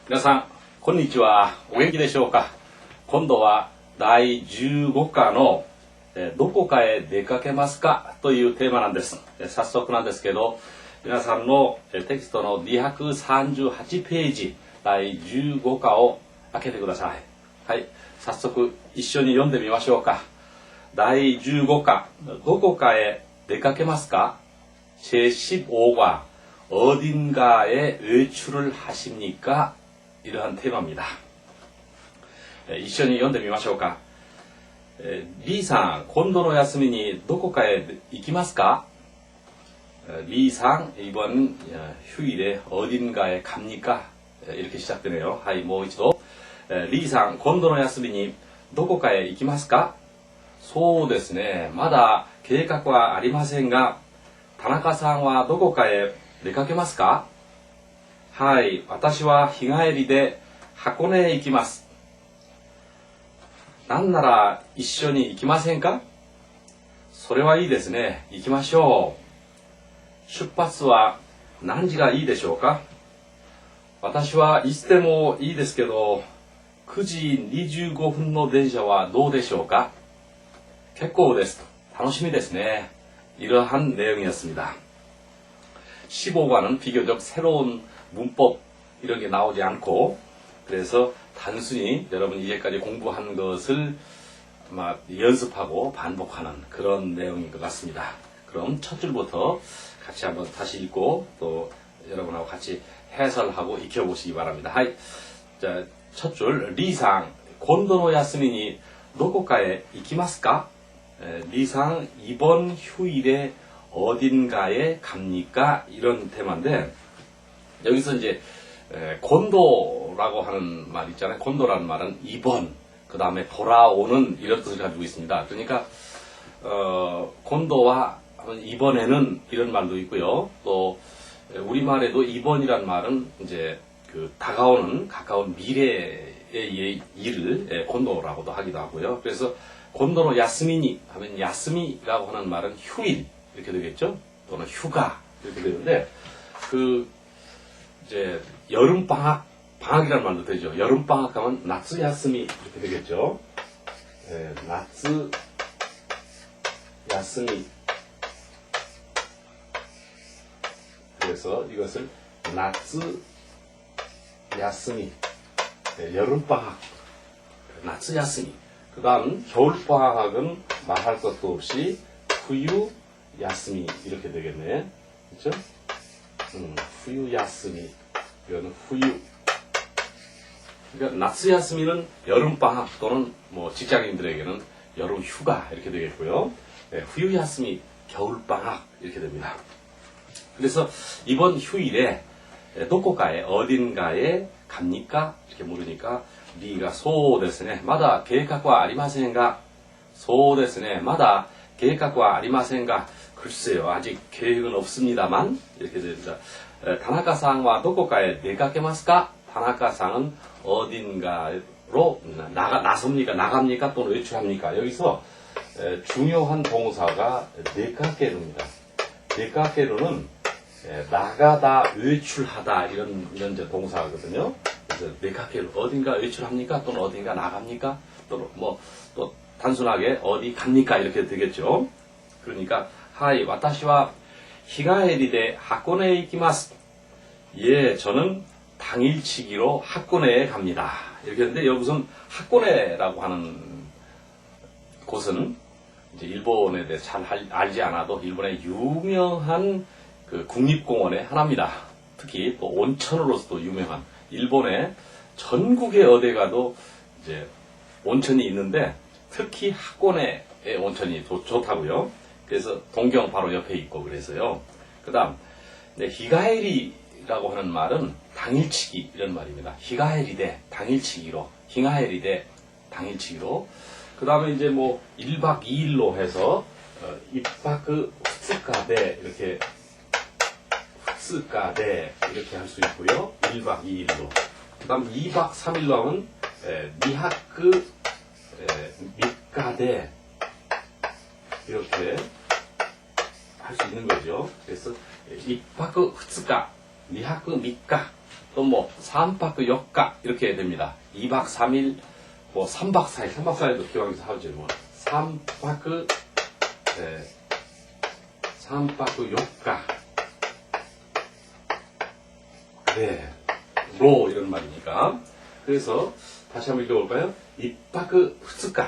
皆さん、こんにちは。お元気でしょうか。今度は第15課のどこかへ出かけますかというテーマなんです。早速なんですけど、皆さんのテキストの238ページ第15課を開けてください。はい、早速一緒に読んでみましょうか。第15課、どこかへ出かけますか제15과 어딘가에 외출을 하십니까? 이러한 테마입니다. 一緒に読んでみましょうか。リーさん、今度の休みにどこかへ行きますか? 리상, 이번 휴일에 어딘가에 갑니까? 이렇게 시작되네요. 하이, もう一度. 리상, 今度の休みにどこかへ行きますか? そうですね。まだ計画はありませんが、田中さんはどこかへ出かけますか? はい、私は日帰りで箱根へ行きます。なんなら一緒に行きませんか? それはいいですね。行きましょう。出発は何時がいいでしょうか? 私はいつでもいいですけど、9時25分の電車はどうでしょうか? 結構です。楽しみですね。 이러한 내용이었습니다. 15과는 비교적 새로운 문법 이런 게 나오지 않고, 그래서 단순히 여러분 이제까지 공부한 것을 아마 연습하고 반복하는 그런 내용인 것 같습니다. 그럼 첫 줄부터 같이 한번 다시 읽고 또 여러분하고 같이 해설하고 익혀보시기 바랍니다. 하이. 자, 첫 줄, 리상, 곤도노 야스미니 도코카에 이키마스까? 리상, 이번 휴일에 어딘가에 갑니까? 이런 테마인데, 여기서 이제 곤도라고 하는 말 있잖아요. 곤도라는 말은 이번, 그 다음에 돌아오는 이런 뜻을 가지고 있습니다. 그러니까 곤도와 이번에는 이런 말도 있고요. 또 우리말에도 이번이란 말은 이제 그 다가오는 가까운 미래의 일을 곤도라고도 하기도 하고요. 그래서 곤도노 야스미니 하면 야스미라고 하는 말은 휴일 이렇게 되겠죠. 또는 휴가 이렇게 되는데, 그 이제 여름 방학이라는 말도 되죠. 여름 방학 하면 나츠 야스미 이렇게 되겠죠. 나츠 야스미. 그래서 이것을 나츠 야스미, 여름 방학, 나츠 야스미. 그 다음 겨울 방학은 말할 것도 없이 후유 야스미 이렇게 되겠네. 그렇죠? 후유 야스미. 이거는 후유. 그러니까 나츠 야스미는 여름 방학 또는 뭐 직장인들에게는 여름 휴가 이렇게 되겠고요. 후유 야스미 겨울 방학 이렇게 됩니다. 그래서 이번 휴일에 도코카에 어딘가에 갑니까? 이렇게 물으니까 리가 소데스네. 마다 계획과 아리마센가? 소데스네. 마다 계획과 아리마센가? 글쎄요. 아직 계획은 없습니다만 이렇게 됩니다. 다나카상과 도코카에 내가게마스까? 다나카상은 어딘가로 나섭니까? 나갑니까? 또는 외출합니까? 여기서 중요한 동사가 내가게루입니다. 내가게루는 나가다, 외출하다 이런 이제 동사거든요. 그래서 내가게루 어딘가 외출합니까? 또는 어딘가 나갑니까? 또는 뭐 또 단순하게 어디 갑니까? 이렇게 되겠죠. 그러니까 하이, 와타시와 히가에리데 하코네에 이키마스. 예, 저는 당일치기로 하코네에 갑니다. 이렇게 했는데 여기서는 하코네라고 하는 곳은 이제 일본에 대해 잘 알지 않아도 일본의 유명한 그 국립공원의 하나입니다. 특히 또 온천으로서도 유명한, 일본의 전국의 어디 가도 이제 온천이 있는데 특히 하코네의 온천이 좋다고요. 그래서 동경 바로 옆에 있고 그래서요. 그 다음 히가에리라고 하는 말은 당일치기 이런 말입니다. 히가에리대 당일치기로, 히가에리대 당일치기로. 그 다음에 이제 뭐 1박 2일로 해서 입바크 후츠카데 이렇게 후츠카데 이렇게 할 수 있고요. 1박 2일로. 그 다음 2박 3일로 하면 니하크 미카데 이렇게 할 수 있는 거죠. 그래서 입바크 후츠카 2박 3일, 또 뭐 3박 4일 이렇게 됩니다. 2박 3일, 뭐 3박 4일, 3박 4일도 기왕에서 하죠. 뭐 3박 4일. 네, 로 이런 말이니까. 그래서 다시 한번 읽어볼까요? 2박 2일,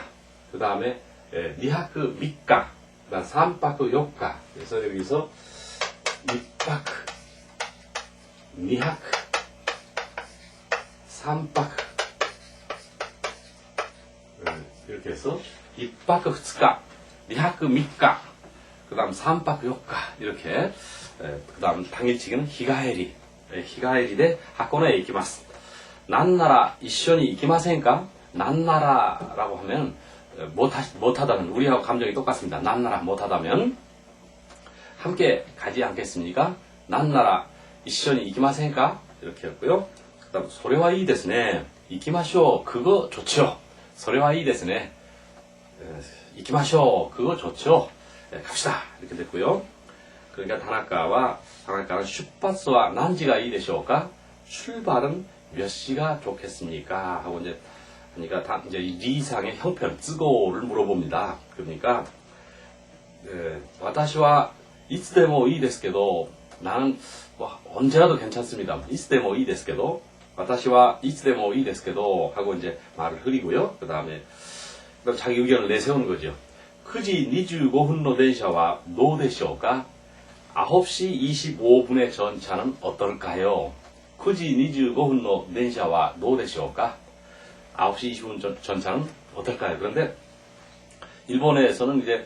그 다음에 2박 3일, 그 다음 3박 4일. 그래서 여기서 2박 2박 3박 이렇게 해서 2박 2일, 2박 3일, 그 다음 3박 4일 이렇게. 그 다음 당일치기는 히가에리. 히가에리 대 하코네에 이키마스. 난나라 이쇼니 이키마센까? 난나라라고 하면 못하다는, 우리하고 감정이 똑같습니다. 난나라 못하다면 함께 가지 않겠습니까? 난나라 이쇼니 이키마센까? 이렇게 했고요. 그 다음 소레와 이 데스네. 이키마쇼. 그거 좋죠. 소레와 이 데스네. 이키마쇼. 그거 좋죠. 갑시다. 이렇게 됐고요. 그러니까 다나카는 슈파스와 난지가 이 되쇼까? 출발은 몇 시가 좋겠습니까? 하고 이제 하니까 이제 리상의 형편, 쯔고를 물어봅니다. 그러니까 와타시와 이츠데모 이 데스케도, 나는 뭐 언제라도 괜찮습니다. 이츠데모 이 데스케도, 와타시와 이츠데모 이 데스케도 하고 이제 말을 흐리고요. 그다음에 자기 의견을 내세우는 거죠. 9시 25분의電車와 노데쇼까? 9시 25분의 전차는 어떨까요? 9시 25분의電車와 노데쇼까? 9시 25분 전차는 어떨까요? 그런데 일본에서는 이제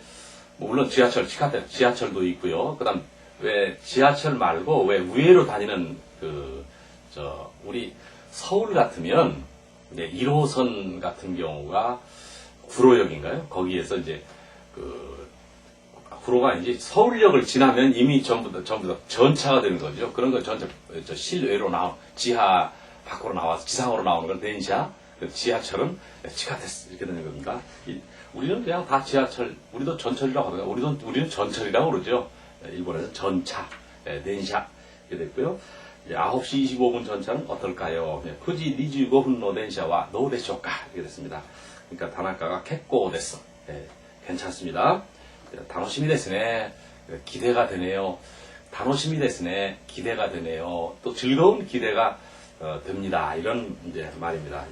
물론 지하철, 지하철도 있고요. 그다음 왜 지하철 말고 왜 위에로 다니는 우리 서울 같으면 이제 1호선 같은 경우가 구로역인가요? 거기에서 이제 구로가 이제 서울역을 지나면 이미 전부 다 전차가 되는 거죠. 그런 거 전차 실외로 지하 밖으로 나와서 지상으로 나오는 건電車. 지하철은 지하테스 이렇게 되는 겁니다. 우리는 그냥 다 지하철, 우리도 전철이라고 하더라고요. 우리는 전철이라고 그러죠. 일본에서는 전차,電車 이렇게 됐고요. 이제 9시 25분 전차는 어떨까요? 9시 25분의電車와 노데쇼까? 이렇게 됐습니다. 그러니까 다나카가 ket고 데스. 괜찮습니다. 다노시미 데스네. 기대가 되네요. 다노시미 데스네. 기대가 되네요. 또 즐거운 기대가 됩니다. 이런 이제 말입니다.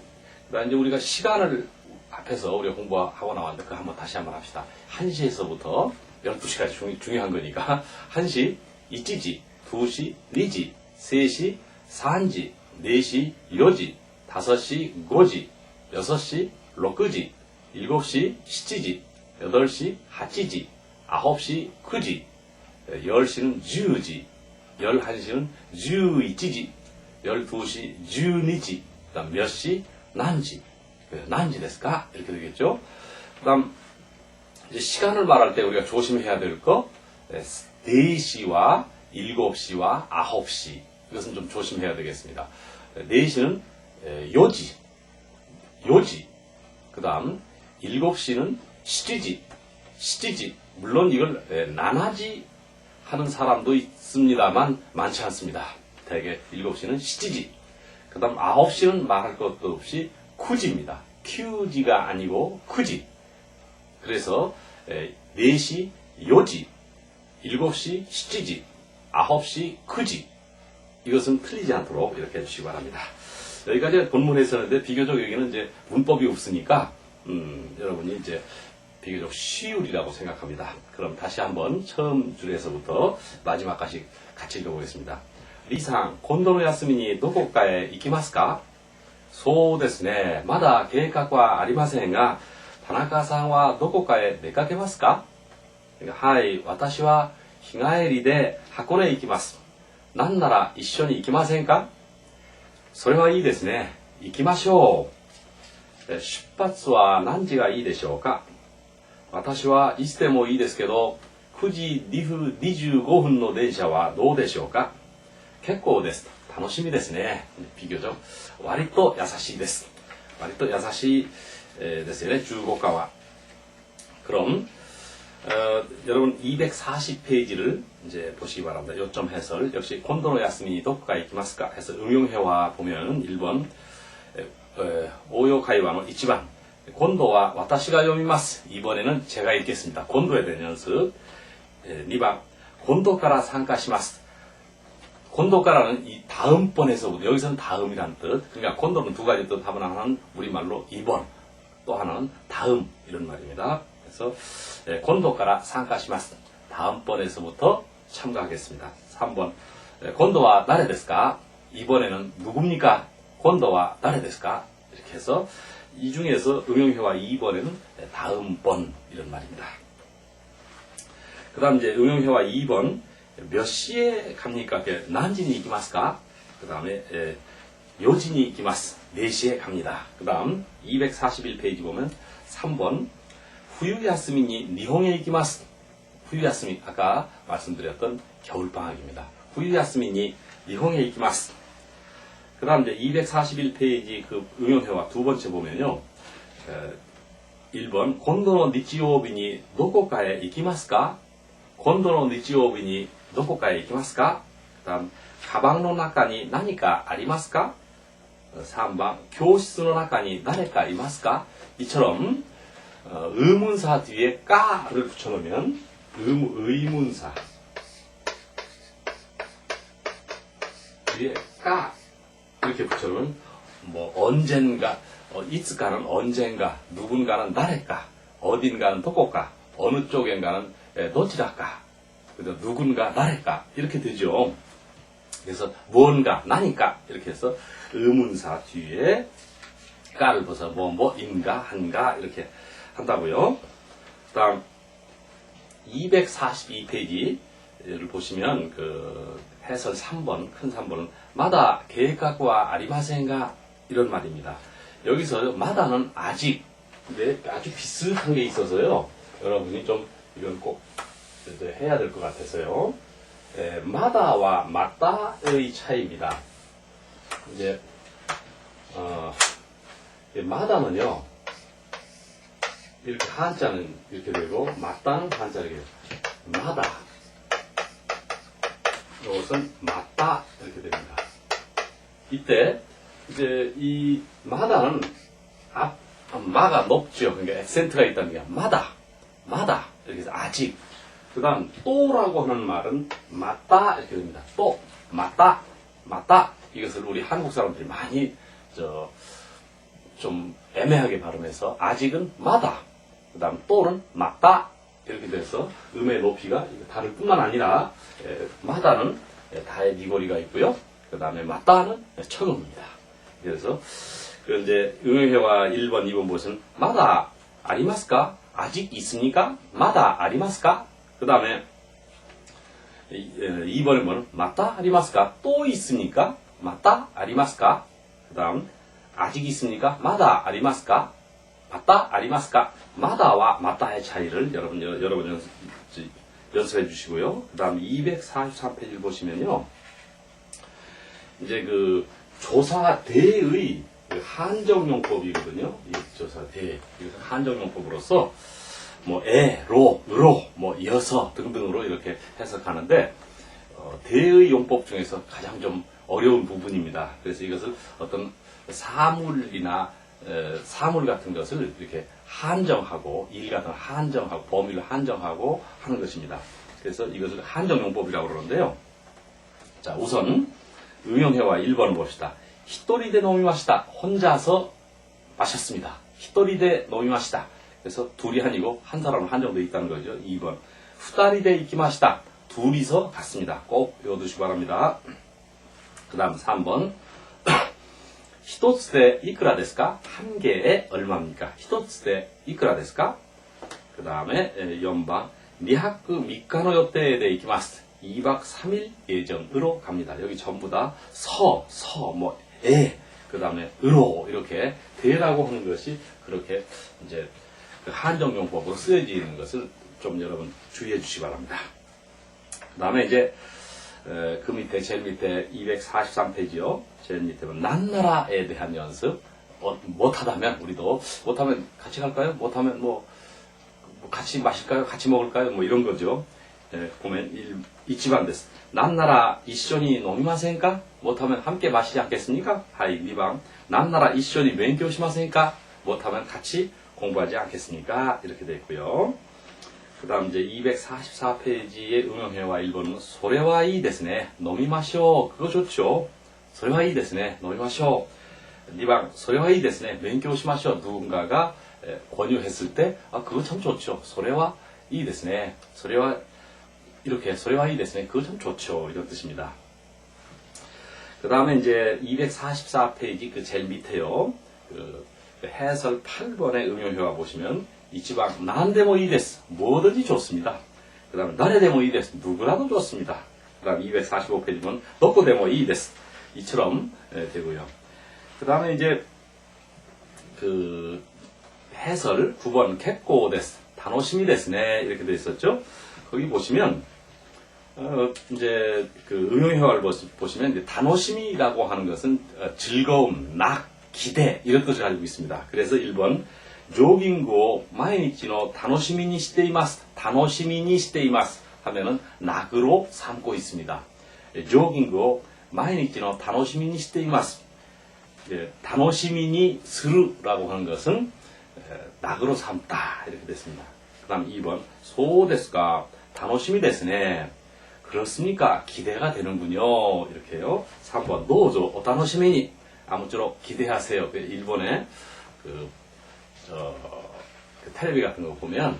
그다음 이제 우리가 시간을 앞에서 우리가 공부하고 나왔는데 그거 한번 다시 한번 합시다. 1시에서부터 12시까지 중요한 거니까 1시, 1지, 2시, 2지, 3시, 3지, 4시, 4지, 5시, 5지, 6시, 6지, 7시, 7지, 8시, 8지, 9시, 9지, 10시는 10지, 11시는 11지, 12시, 12지, 그 다음 몇 시, 난지, 난지 데스까? 이렇게 되겠죠. 그 다음, 이제 시간을 말할 때 우리가 조심해야 될 거, 4시와 7시와 9시. 이것은 좀 조심해야 되겠습니다. 4시는 요지, 그 다음 7시는 시지지. 물론 이걸 나나지 하는 사람도 있습니다만 많지 않습니다. 대개 7시는 시지지. 그 다음 9시는 말할 것도 없이 쿠지입니다. 큐지가 아니고 쿠지. 그래서 4시 요지, 7시 시지지, 9시 쿠지. 이것은 틀리지 않도록 이렇게 해주시기 바랍니다. 여기까지 본문에 있었는데 비교적 여기는 이제 문법이 없으니까 여러분이 이제 비교적 쉬울이라고 생각합니다. 그럼 다시 한번 처음 줄에서부터 마지막까지 같이 읽어보겠습니다. 리상, 곤도노 야스미にどこかへ行きますか? そうですね。まだ計画はありませんが、田中さんはどこかへ出かけますか? はい、私は日帰りで箱根へ行きます。なんなら一緒に行きませんか? それはいいですね。行きましょう。出発は何時がいいでしょうか? 私はいつでもいいですけど、9時25分の電車はどうでしょうか? 結構です。楽しみですね。비교적割と優しいです。割と優しいですよね。中国化は。그럼 여러분 240페이지를 이제 보시기 바랍니다. 요점 해설 역시 곤도노 야스미 도쿠가 이키마스까 해서 응용해와 보면 1번 오요 가이와노 이치반 곤도와 와타시가 요미마스 2번에는 제가 읽겠습니다. 곤도에 대한 연습 2번 곤도까라参加します 곤도까라는 이 다음번에서부터 여기서는 다음이란 뜻 그러니까 곤도는 두 가지 뜻 하나는 우리말로 2번 또 하나는 다음 이런 말입니다. 그래서 곤도까라 参加します 다음번에서부터 참가하겠습니다. 3번 곤도와 나레ですか 이번에는 누굽니까? 곤도와 나레ですか 이렇게 해서 이 중에서 응용해와 2번에는 다음번 이런 말입니다. 그 다음 이제 응용해와 2번 몇 시에 갑니까? 난지니 이기마스까? 그 다음에 요지니 이기마스 4시에 갑니다. 그 다음 241페이지 보면 3번 후유야스미니 니홍에 이기마스 후유야스미 아까 말씀드렸던 겨울방학입니다. 후유야스미니 니홍에 이기마스 그 다음 이제 241페이지 그 응용해와 두 번째 보면요. 1번 곤도노 니치요비니 도코카에 이기마스까? 곤도노 니치요비니 도코카에 이기마스까? 그 다음 가방의中に 何かありますか? 3번 교실の中に 誰かいますか? 이처럼 의문사 뒤에 까를 붙여놓으면 의문사 뒤에 까 이렇게 붙여놓으면 뭐 언젠가 이츠가는 언젠가 누군가는 나래까 어딘가는 도코까 어느 쪽인가는 도치라까 누군가 나래까 이렇게 되죠. 그래서 무언가 나니까 이렇게 해서 의문사 뒤에 까를 벗어 뭐인가 한가 이렇게 한다고요. 다음 242페이지를 보시면 그 해설 3번 큰 3번은 마다 계획과 아리마센가 이런 말입니다. 여기서 마다는 아직 근데 아주 비슷한 게 있어서요. 여러분이 좀 이건 꼭 해야 될 것 같아서요. 마다와 맞다의 차이입니다. 이제 마다는요 이렇게 한자는 이렇게 되고 맞다는 한자 이렇게 마다 이것은 맞다 이렇게 됩니다. 이때 이제 이 마다는 마가 높죠. 그러니까 액센트가 있다는 게 마다 이렇게 해서 아직 그 다음 또라고 하는 말은 맞다 이렇게 됩니다. 또 맞다 이것을 우리 한국 사람들이 많이 좀 애매하게 발음해서 아직은 마다 그 다음 또는 맞다 이렇게 돼서 음의 높이가 다를 뿐만 아니라 마다는 다의 니고리가 있고요. 그 다음에 맞다는 청음입니다. 그래서 이제 응용해와 1번, 2번 보시면 마다 아리마스까? 아직 있습니까? 마다 아리마스까? 그 다음에 2번에 보면 맞다 아리마스까? 또 있습니까? 맞다 아리마스까? 그 다음 아직 있습니까? 마다 아리마스까? 맞다 아리마스까? 마다와 맞다의 차이를 여러분 연습해 주시고요. 그 다음 243페이지를 보시면요. 이제 그 조사대의 한정용법이거든요. 이 조사대. 이것은 한정용법으로서 뭐 로, 으로, 뭐 이어서 등등으로 이렇게 해석하는데 대의 용법 중에서 가장 좀 어려운 부분입니다. 그래서 이것을 어떤 사물이나 사물 같은 것을 이렇게 한정하고 일 같은 걸 한정하고 범위를 한정하고 하는 것입니다. 그래서 이것을 한정용법이라고 그러는데요. 자, 우선 응용해와 1번을 봅시다. 히토리데 노미마시다. 혼자서 마셨습니다. 히토리데 노미마시다. 그래서 둘이 아니고 한 사람은 한정되어 있다는 거죠. 2번. 후다리데 이키마시다. 둘이서 갔습니다. 꼭 외워두시기 바랍니다. 그 다음 3번. 히토츠데 이쿠라 데스까? 한 개에 얼마입니까? 히토츠데 이쿠라 데스까? 그 다음에 4번. 니하쿠 미카노 요테에 데 이키마스. 2박 3일 예정으로 갑니다. 여기 전부 다 그 다음에 으로 이렇게 대라고 하는 것이 그렇게 이제 그 한정용법으로 쓰여지는 것을 좀 여러분 주의해 주시기 바랍니다. 그 다음에 이제 그 밑에 제일 밑에 243페이지요. 제일 밑에 보면 난나라에 대한 연습 못하다면 우리도 못하면 같이 갈까요? 못하면 뭐 같이 마실까요? 같이 먹을까요? 뭐 이런 거죠. 보면 이치반です. 난나라 이쇼니 노미마센까? 못하면 함께 마시지 않겠습니까? 하이 2번. 난나라 이쇼니勉強しませんか? 못하면 같이 공부하지 않겠습니까? 이렇게 되어 있고요. 그 다음 이제 244페이지의 응용해와 1번은 소래와 이ですね. 노미마쇼. 그거 좋죠. 소래와 이ですね. 노미마쇼. 2번 소래와 이ですね. 勉強しましょう. 누군가가 권유했을 때 그거 참 좋죠. 소래와 이ですね. 소래와 이렇게 소래와 이ですね. 그거 참 좋죠. 이런 뜻입니다. 그 다음에 이제 244페이지 그 제일 밑에요. 그 해설 8번의 응용효과 보시면 이치방 난데모 이です. 뭐든지 좋습니다. 그 다음에 나레데모 이です. 누구라도 좋습니다. 그 다음 245페이지는 도코데모 이です. 이처럼 되고요. 그 다음에 이제 그 해설 9번 캡고です. 다노시미ですね. 이렇게 되어 있었죠. 거기 보시면 이제 그 응용효과를 보시면 이제 다노시미라고 하는 것은 즐거움, 낙, 기대 이런 뜻을 가지고 있습니다. 그래서 1번 조깅고 마이니치노 다노시미니 시테 이마스. 다노시미니 시테 이마스 하면은 낙으로 삼고 있습니다. 조깅고 마이니치노 다노시미니 시테 이마스. 다노시미니 스루라고 하는 것은 낙으로 삼다 이렇게 됐습니다. 그 다음 2번 소데스가 다노시미 데스네. 그렇습니까? 기대가 되는군요. 이렇게요. 3번 노조 오타노시미니. 아무쪼록 기대하세요. 일본의 그 텔레비 같은 거 보면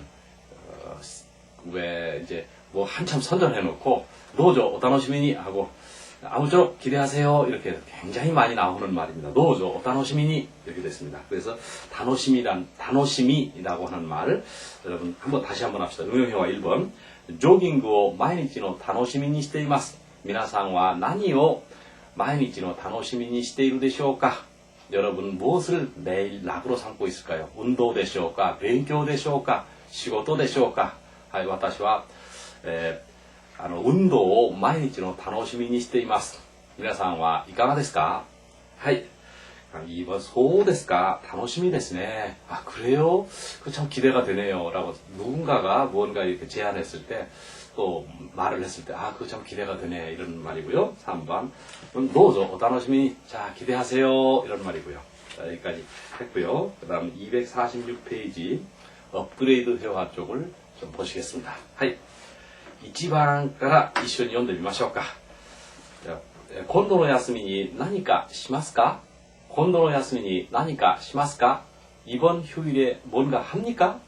왜 이제 뭐 한참 선전해놓고 노조 오타노시미니 하고 아무쪼록 기대하세요. 이렇게 굉장히 많이 나오는 말입니다. 노조 오타노시미니 이렇게 됐습니다. 그래서 다노시미라고 하는 말 여러분 다시 한번 합시다. 응용해와 1번 조깅을 毎日の楽しみにしています。皆さんは何を毎日の楽しみにしているでしょうか? 여러분 무엇을 매일 낙으로 삼고 있을까요? 운동 でしょうか? 勉強でしょうか? 仕事でしょうか? はい、私は運動を毎日の楽しみにしています。皆さんはいかがですか? はい。 2번 소데스까? 楽しみですね. 아 그래요? 그 참 기대가 되네요. 라고 누군가가 뭔가 이렇게 제안했을 때 또 말을 했을 때 그거 참 기대가 되네 이런 말이고요. 3번 노조 오타노시미. 자 기대하세요 이런 말이고요. 자, 여기까지 했고요. 그 다음 246페이지 업그레이드 회화 쪽을 좀 보시겠습니다. はい1番から一緒に読んでみましょうか。今度の休みに何かしますか? 今度の休みに何かしますか? 이번 휴일에 뭔가 합니까?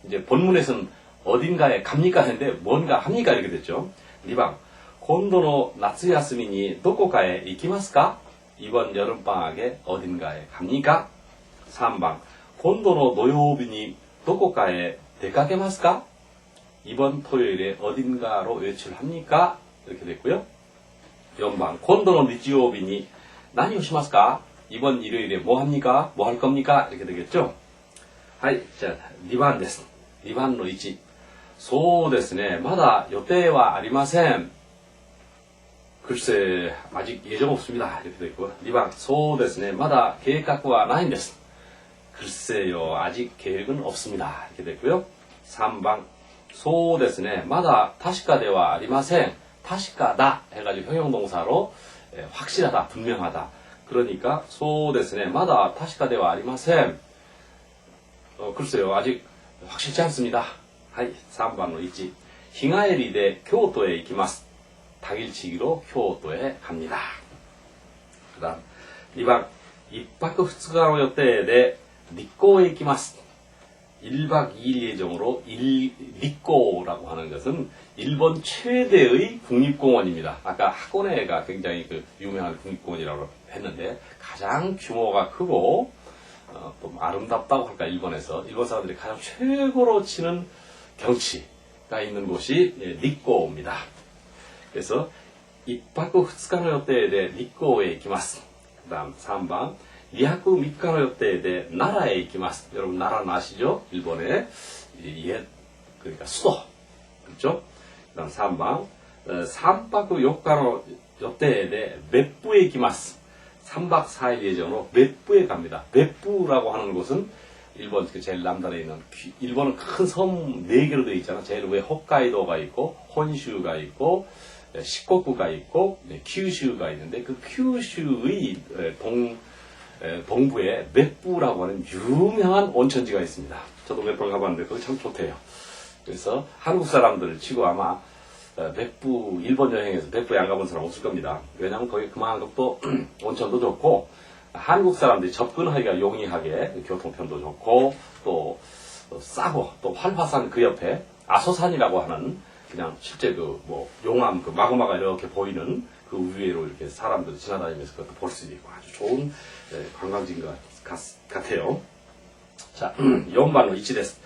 이제 본문에서는 어딘가에 갑니까 했는데 뭔가 합니까 이렇게 됐죠. 2번 今度の夏休みにどこかへ行きますか? 이번 여름방학에 어딘가에 갑니까? 3번 今度の土曜日にどこかへ出かけますか? 이번 토요일에 어딘가로 외출합니까? 이렇게 됐고요. 4번 今度の日曜日に何をしますか? 이번 일요일에 뭐 합니까? 뭐 할 겁니까? 이렇게 되겠죠? はい、じゃあ2番です。2番の1。そうですね。まだ予定はありません。 글쎄 아직 예정 없습니다. 이렇게 되어 있고 2번 そうですね. まだ計画はないんです. 글쎄요. 아직 계획은 없습니다. 이렇게 됐고요. 3번 そうですね. まだ確かではありません. 確かだ 해가지고 형용동사로 확실하다, 분명하다. 그러니까 そうですね. まだ確かではありません. 글쎄요. 아직 확실치 않습니다. はい、3番の1. 日帰りで京都へ行きます. 당일치기로 교토에 갑니다. 그 다음 2번 1박 2日の予定で nikko에 行きます. 1박 2일 예정으로 nikko라고 하는 것은 일본 최대의 국립공원입니다. 아까 하코네가 굉장히 그 유명한 국립공원이라고 했는데 가장 규모가 크고 또 아름답다고 할까 일본에서 일본 사람들이 가장 최고로 치는 경치가 있는 곳이 nikko입니다. 그래서 1박 2日の予定で nikko에 行きます. 그 다음 3번 2泊3日の予定で 나라에 行きます. 여러분 나라는 아시죠? 일본의 옛 그러니까 수도 그렇죠? 그 다음 3번 3박 4日の予定で 別府へ 行きます. 3박 4일 예정으로 벳부에 갑니다. 벳부라고 하는 곳은 일본 그 제일 남단에 있는 일본은 큰 섬 4개로 되어 있잖아. 제일 위에 홋카이도가 있고 혼슈가 있고 시코쿠가 있고 큐슈가 있는데 그 큐슈의 동부에 맵부라고 하는 유명한 온천지가 있습니다. 저도 몇 번 가봤는데 거기 참 좋대요. 그래서 한국 사람들 치고 아마 맵부 일본 여행에서 맵부에 안 가본 사람 없을 겁니다. 왜냐하면 거기 그만큼 또 온천도 좋고 한국 사람들이 접근하기가 용이하게 교통편도 좋고 또 싸고 또 활화산 그 옆에 아소산이라고 하는 그냥 실제 그 뭐 용암 그 마그마가 이렇게 보이는 그 위로 이렇게 사람들 지나다니면서 그것도 볼 수 있고 아주 좋은 관광지인 것 같아요. 자, 4番の 1です。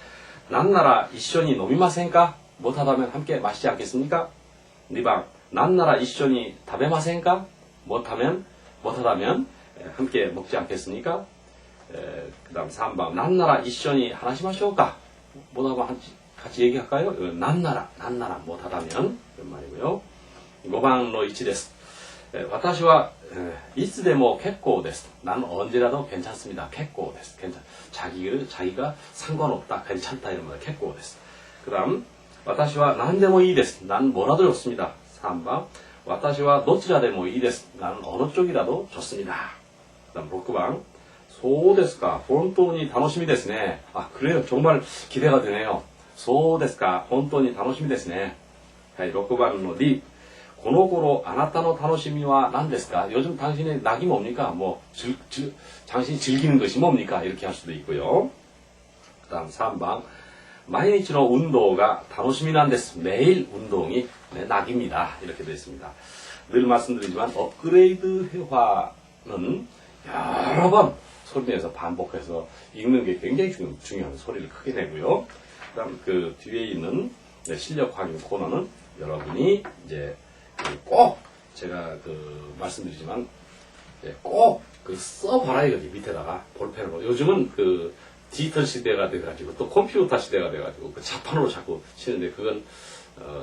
なんなら一緒に飲みませんか? 못하다면 함께 마시지 않겠습니까? 2번なんなら一緒に食べませんか? 못하다면 함께 먹지 않겠습니까? 그 다음 3번なんなら一緒に話しましょうか? 못하면 같이 얘기할까요?なんなら 못하다면 이런 말이고요. 5番の 1です。私はいつでも結構です。 나는 언제라도 괜찮습니다. 結構です。 자기가 상관없다, 괜찮다 이런 말 結構です。 그 다음 私は何でもいいです。 난 뭐라도 좋습니다. 3번 私はどちらでもいいです。 나는 어느 쪽이라도 좋습니다. 그 다음 6번 そうですか、本当に楽しみですね. 아 그래요, 정말 기대가 되네요. そうですか、本当に楽しみですね. 6番の D この頃あなたの楽しみは何ですか? 요즘 당신의 낙이 뭡니까? 뭐 당신이 즐기는 것이 뭡니까? 이렇게 할 수도 있고요. 그 다음 3번 毎日の運動が楽しみなんです. 매일 운동이 낙입니다. 이렇게 되어 있습니다. 늘 말씀드리지만 업그레이드 회화는 여러 번 소리 내서 반복해서 읽는 게 굉장히 중요한 소리를 크게 내고요. 그 다음 그 뒤에 있는 실력 확인 코너는 여러분이 이제 꼭 제가 그 말씀드리지만 꼭 그 써봐라 이거지. 밑에다가 볼펜으로. 요즘은 그 디지털 시대가 돼가지고 또 컴퓨터 시대가 돼가지고 그 자판으로 자꾸 치는데 그건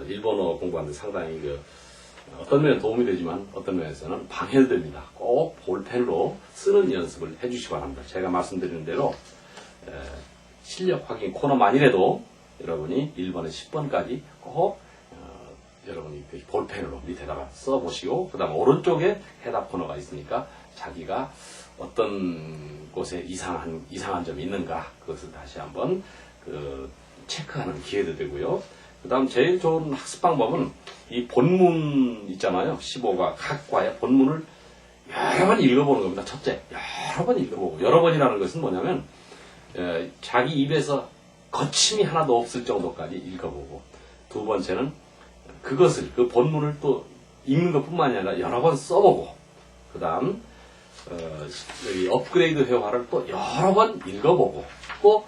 일본어 공부하는데 상당히 그 어떤 면에 도움이 되지만 어떤 면에서는 방해됩니다. 꼭 볼펜으로 쓰는 연습을 해주시기 바랍니다. 제가 말씀드리는 대로 실력 확인 코너만이라도 여러분이 1번에서 10번까지 꼭 여러분이 볼펜으로 밑에다가 써보시고 그 다음 오른쪽에 해답 코너가 있으니까 자기가 어떤 곳에 이상한 점이 있는가 그것을 다시 한번 체크하는 기회도 되고요. 그 다음 제일 좋은 학습 방법은 이 본문 있잖아요. 15과 각 과의 본문을 여러 번 읽어보는 겁니다. 첫째, 여러 번 읽어보고 여러 번이라는 것은 뭐냐면 자기 입에서 거침이 하나도 없을 정도까지 읽어보고 두 번째는 그것을 그 본문을 또 읽는 것뿐만이 아니라 여러 번 써보고 그 다음 여기 업그레이드 회화를 또 여러 번 읽어보고 또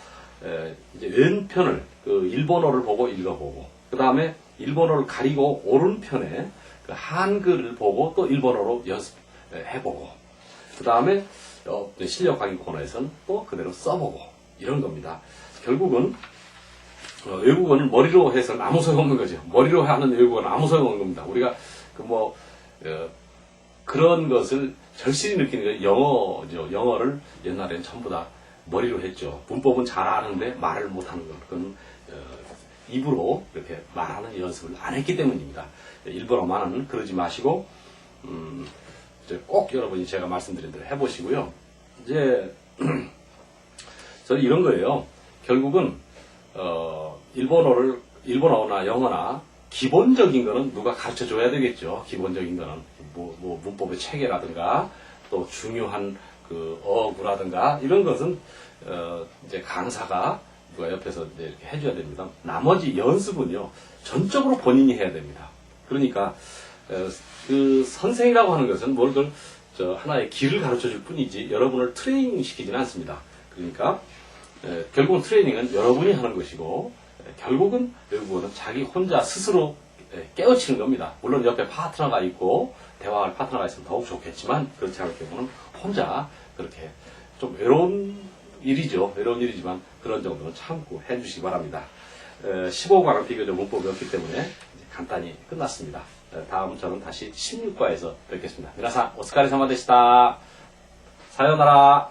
이제 왼편을 그 일본어를 보고 읽어보고 그 다음에 일본어를 가리고 오른편에 그 한글을 보고 또 일본어로 연습해보고 그 다음에 실력 확인 코너에서는 또 그대로 써보고 이런 겁니다. 결국은 외국어는 머리로 해서는 아무 소용없는 거죠. 머리로 하는 외국어는 아무 소용없는 겁니다. 우리가 그런 것을 절실히 느끼는 게 영어죠. 영어를 옛날엔 전부 다 머리로 했죠. 문법은 잘 아는데 말을 못하는 것. 그건 입으로 이렇게 말하는 연습을 안 했기 때문입니다. 일본어만은 그러지 마시고 이제 꼭 여러분이 제가 말씀드린 대로 해보시고요. 이제 저는 이런 거예요. 결국은 일본어나 영어나 기본적인 거는 누가 가르쳐 줘야 되겠죠. 기본적인 거는 뭐 문법의 체계라든가 또 중요한 그 어구라든가 이런 것은 이제 강사가 누가 옆에서 이제 이렇게 해줘야 됩니다. 나머지 연습은요 전적으로 본인이 해야 됩니다. 그러니까 그 선생이라고 하는 것은 하나의 길을 가르쳐 줄 뿐이지 여러분을 트레이닝 시키지는 않습니다. 그러니까 결국은 트레이닝은 여러분이 하는 것이고 결국은 외국어는 자기 혼자 스스로 깨우치는 겁니다. 물론 옆에 파트너가 있고 대화할 파트너가 있으면 더욱 좋겠지만 그렇지 않을 경우는 혼자 그렇게 좀 외로운 일이죠. 외로운 일이지만 그런 정도는 참고 해주시기 바랍니다. 15과는 비교적 문법이 없기 때문에 이제 간단히 끝났습니다. 다음 저는 다시 16과에서 뵙겠습니다. 미나상 오스카레사마でした. 사요나라.